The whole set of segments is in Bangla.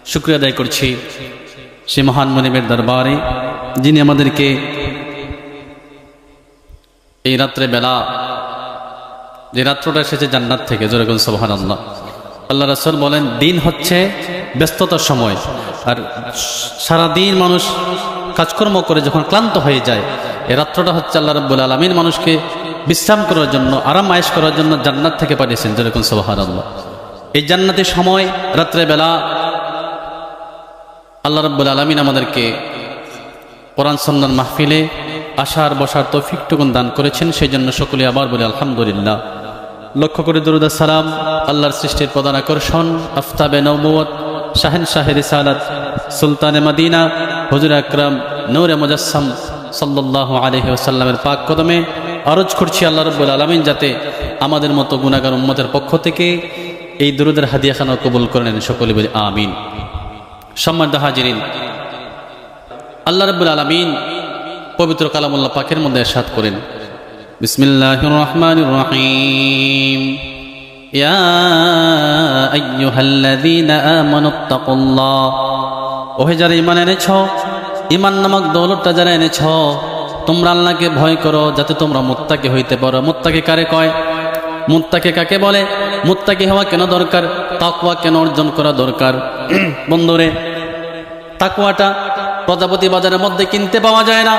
শুকরিয়া আদায় করছি সে মহান মনিবের দরবারে যিনি আমাদেরকে এই রাত্রে বেলা যে রাত্রটা এসেছে জান্নাত থেকে, জোরে বলুন সুবহানাল্লাহ। আল্লাহ রাসূল বলেন দিন হচ্ছে ব্যস্ততার সময়, আর সারাদিন মানুষ কাজকর্ম করে যখন ক্লান্ত হয়ে যায়, এই রাত্রটা হচ্ছে আল্লাহ রাব্বুল আলামিন মানুষকে বিশ্রাম করার জন্য, আরাম আয়েশ করার জন্য জান্নাত থেকে পাঠিয়েছেন, জোরে বলুন সুবহানাল্লাহ। এই জান্নাতের সময় রাত্রে বেলা আল্লাহ রাব্বুল আলামিন আমাদেরকে কোরআন সুন্নাহর মাহফিলে আসার বসার তৌফিকটুকুন দান করেছেন, সেই জন্য সকলে আবার বলি আলহামদুলিল্লাহ। লক্ষ্য করে দরুদ ও সালাম আল্লাহর সৃষ্টির প্রধান আকর্ষণ, আফতাবে নবুয়ত, শাহেনশাহে রিসালাত, সুলতানে মদিনা, হুজুর আকরাম নূরে মুজাসসাম সাল্লাল্লাহু আলাইহি ওয়াসাল্লামের পাক কদমে আরজ করছি আল্লাহ রাব্বুল আলামিন যাতে আমাদের মতো গুনাহগার উম্মতের পক্ষ থেকে এই দরুদের হাদিয়াখানা কবুল করে নেন, সকলে বলি আমিন। সম্মানিত হাজিরিন, আল্লাহ রাব্বুল আলামিন পবিত্র কালামুল্লাহ পাকের মধ্যে ইরশাদ করেন, বিসমিল্লাহির রহমানির রহিম, ইয়া আইয়ুহাল্লাযীনা আমানুত্তাকুল্লাহ, ওহে যারা ঈমান এনেছো, ঈমান নামক দৌলতটা যারা এনেছো, তোমরা আল্লাহকে ভয় করো যাতে তোমরা মুত্তাকি হইতে পারো। মুত্তাকি কারে কয়? মুত্তাকি কাকে বলে? মুত্তাকি হওয়া কেন দরকার? তাকওয়া কেন অর্জন করা দরকার? বন্ধুরে, তাকওয়াটা প্রজাপতি বাজারের মধ্যে কিনতে পাওয়া যায় না,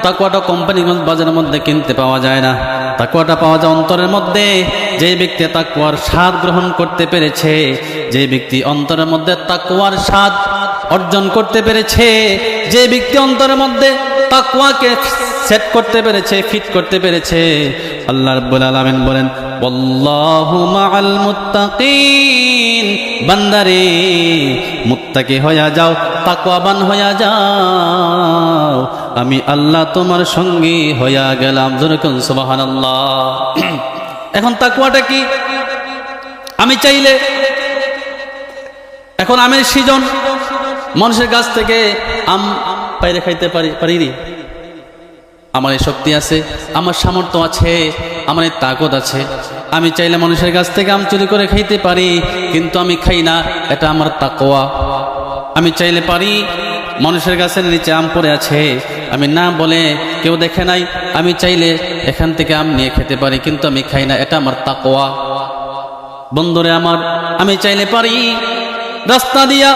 তাকওয়াটা কোম্পানিগঞ্জ বাজারের মধ্যে কিনতে পাওয়া যায় না, তাকওয়াটা পাওয়া যায় অন্তরের মধ্যে। যে ব্যক্তি তাকওয়ার স্বাদ গ্রহণ করতে পেরেছে, যে ব্যক্তি অন্তরের মধ্যে তাকওয়ার স্বাদ অর্জন করতে পেরেছে, যে ব্যক্তি অন্তরের মধ্যে তাকওয়াকে সেট করতে পেরেছে, ফিট করতে পেরেছে, আল্লাহ রাব্বুল আলামিন বলেন ওয়াল্লাহু মাআল মুত্তাকিন, বান্দারে মুত্তাকি হইয়া যাও, তাকওয়াবান হইয়া যাও, আমি আল্লাহ তোমার সঙ্গী হইয়া গেলাম, জোরে বলুন সুবহানাল্লাহ। এখন তাকওয়াটা কি? আমি চাইলে এখন আমের সিজন, মানুষের গাছ থেকে আম পাইরে খাইতে পারি, আমার এই শক্তি আছে, আমার সামর্থ্য আছে, আমার এই তাকত আছে, আমি চাইলে মানুষের কাছ থেকে আম চুরি করে খাইতে পারি, কিন্তু আমি খাই না, এটা আমার তাকওয়া। আমি চাইলে পারি, মানুষের গাছের নিচে আম পড়ে আছে, আমি না বলে কেউ দেখে নাই, আমি চাইলে এখান থেকে আম নিয়ে খেতে পারি, কিন্তু আমি খাই না, এটা আমার তাকওয়া। বন্ধুরে আমার, আমি চাইলে পারি, রাস্তা দিয়া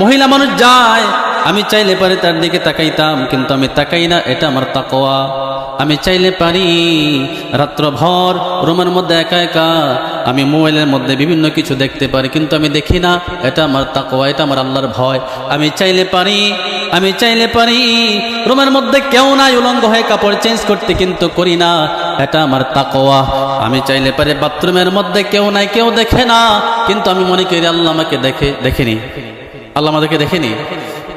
মহিলা মানুষ যায়, আমি চাইলে পারি তার দিকে তাকাইতাম, কিন্তু আমি তাকাই না, এটা আমার তাকওয়া। আমি চাইলে পারি রাত্রভর রুমের মধ্যে একা একা আমি মোবাইলের মধ্যে বিভিন্ন কিছু দেখতে পারি, কিন্তু আমি দেখি না, এটা আমার তাকওয়া, এটা আমার আল্লাহর ভয়। আমি চাইলে পারি রুমের মধ্যে কেউ নাই, উলঙ্গ হয়ে কাপড় চেঞ্জ করতে, কিন্তু করি না, এটা আমার তাকওয়া। আমি চাইলে পারি বাথরুমের মধ্যে কেউ নাই, কেউ দেখে না, কিন্তু আমি মনে করি আল্লাহ আমাকে দেখেনি, আল্লাহ আমাদেরকে দেখেনি।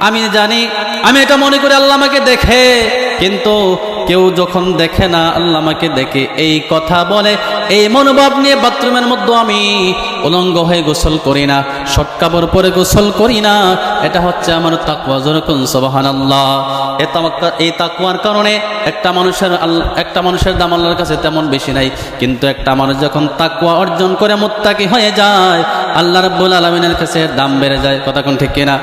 আমি জানি, আমি এটা মনে করি আল্লাহ আমাকে দেখে, কিন্তু কেউ যখন দেখে না, আল্লাহ আমাকে দেখে, এই কথা বলে, এই মনোভাব নিয়ে বাথরুমের মধ্যে আমি উলঙ্গ হয়ে গোসল করি না, শর্ট কাপড় পরে গোসল করি না, এটা হচ্ছে আমার তাকওয়া, জোরে বলুন সুবহানাল্লাহ। এই তাকওয়ার কারণে একটা মানুষের দাম আল্লাহর কাছে তেমন বেশি নাই, কিন্তু একটা মানুষ যখন তাকওয়া অর্জন করে মুত্তাকি হয়ে যায়, আল্লাহ রাব্বুল আলামিনের কাছে দাম বেড়ে যায়। কথা কোন ঠিক কিনা?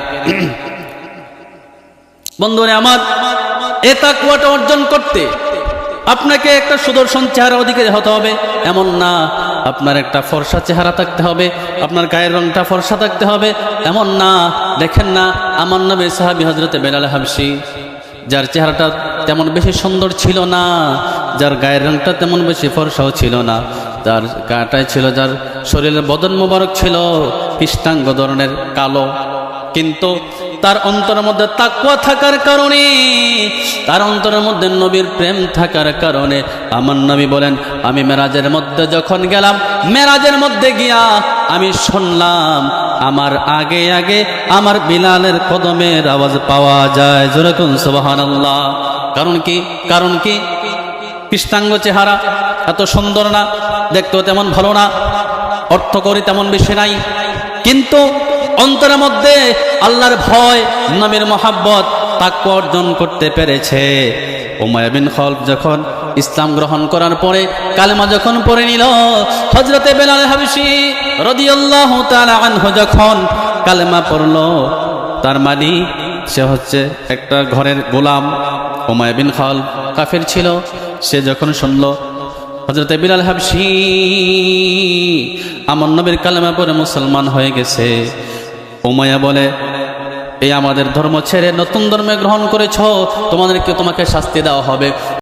বন্ধুরে আমার, এই তাকওয়াটা অর্জন করতে আপনাকে একটা সুদর্শন চেহারা অধিকারী হতে হবে এমন না, আপনার একটা ফর্সা চেহারা থাকতে হবে, আপনার গায়ের রংটা ফর্সা থাকতে হবে এমন না। দেখেন না, আমার নবী সাহাবী হযরতে বেলাল হাবশী, যার চেহারাটা তেমন বেশি সুন্দর ছিল না, যার গায়ের রংটা তেমন বেশি ফর্সাও ছিল না, যার গাটায় ছিল, যার শরীরের বদন মোবারক ছিল কৃষ্ণাঙ্গ ধরনের কালো, কিন্তু তার অন্তরের মধ্যে তাকওয়া থাকার কারণে, তার অন্তরের মধ্যে নবীর প্রেম থাকার কারণে, আমার নবী বলেন আমি মেরাজের মধ্যে যখন গেলাম, মেরাজের মধ্যে গিয়া আমি শুনলাম আমার আগে আগে আমার বিলালের কদমের আওয়াজ পাওয়া যায়, জোরে বলুন সুবহানাল্লাহ। কারণ কি? কৃষ্ণাঙ্গ চেহারা, এত সুন্দর না, দেখতেও তেমন ভালো না, অর্থ করি তেমন বেশি নাই, কিন্তু অন্তরের মধ্যে আল্লাহর ভয়, নবীর মহব্বত, তাকওয়া অর্জন করতে পেরেছে। উমাইয়া বিন খালদ যখন ইসলাম গ্রহণ করার পরে, কালেমা যখন পড়ে নিল, হযরতে বেলাল হাবশী রাদিয়াল্লাহু তাআলা আনহু যখন কালেমা পড়লো, তার মানে সে হচ্ছে একটা ঘরের গোলাম। উমাইয়া বিন খালদ কাফের ছিল। সে যখন শুনলো হযরত বিলাল হাবশী আমার নবীর কালেমা পড়ে মুসলমান হয়ে গেছে, উমাইয়া বলে, এই আমাদের ধর্ম ছেড়ে নতুন ধর্মে গ্রহণ করেছ, তোমাকে শাস্তি দেওয়া হবে।